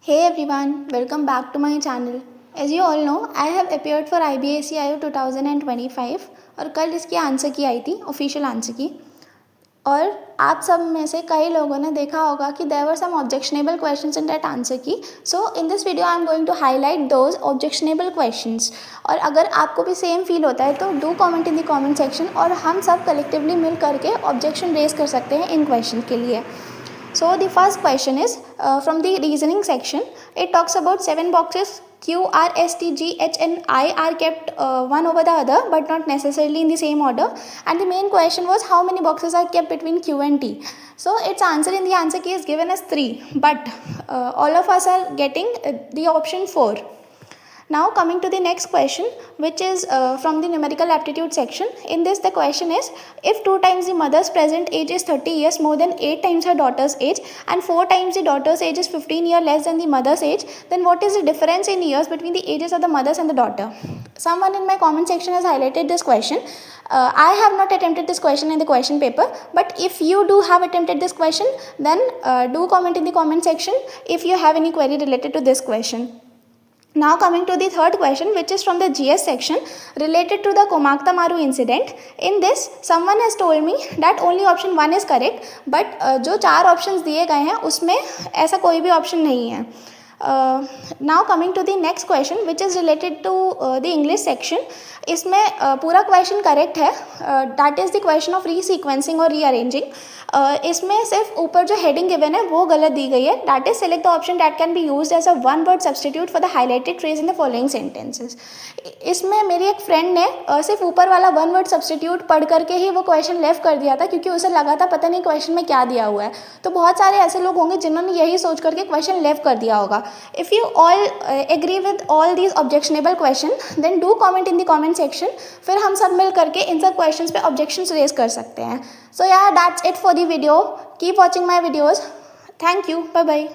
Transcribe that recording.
Hey everyone, welcome back to my channel. As you all know, I have appeared for IBSC IO 2025 और कल इसकी answer की आई थी, official answer की। और आप सब में से कई लोगों ने देखा होगा कि there were some objectionable questions in that answer की। So in this video I am going to highlight those objectionable questions. और अगर आपको भी सेम फील होता है तो do comment in the comment section और हम सब कलेक्टिवली मिल करके ऑब्जेक्शन रेज कर सकते हैं इन क्वेश्चन के लिए। So the first question is from the reasoning section. It talks about 7 boxes Q, R, S, T, G, H and I are kept one over the other but not necessarily in the same order. And the main question was how many boxes are kept between Q and T. So its answer in the answer key is given as 3, but all of us are getting the option 4. Now coming to the next question, which is from the numerical aptitude section. In this the question is, if 2 times the mother's present age is 30 years more than 8 times her daughter's age and 4 times the daughter's age is 15 years less than the mother's age, then what is the difference in years between the ages of the mother's and the daughter? Someone in my comment section has highlighted this question. I have not attempted this question in the question paper, but if you do have attempted this question, then do comment in the comment section if you have any query related to this question. Now coming to the third question, which is from the GS section related to the Komakta Maru incident. In this, someone has told me that only option 1 is correct, but जो 4 options दिए गए हैं उसमें ऐसा कोई भी option नहीं है. Now coming to the next question, which is related to the English section. इसमें पूरा question correct है. That is the question of resequencing और rearranging. इसमें सिर्फ ऊपर जो heading given है वो गलत दी गई है. That is select the option that can be used as a one word substitute for the highlighted phrase in the following sentences. इसमें मेरी एक फ्रेंड ने सिर्फ ऊपर वाला वन वर्ड सब्सटीट्यूट पढ़ करके ही वो क्वेश्चन लेफ्ट कर दिया था, क्योंकि उसे लगा था पता नहीं क्वेश्चन में क्या दिया हुआ है. तो बहुत सारे ऐसे लोग होंगे जिन्होंने यही सोच करके क्वेश्चन लेफ्ट कर दिया होगा. If you all agree with all these objectionable question, then do comment in the comment section. फिर हम सब मिल करके इन सब क्वेश्चंस पे ऑब्जेक्शंस रेज कर सकते हैं. So yeah that's it for the video. Keep watching my videos. Thank you. Bye bye.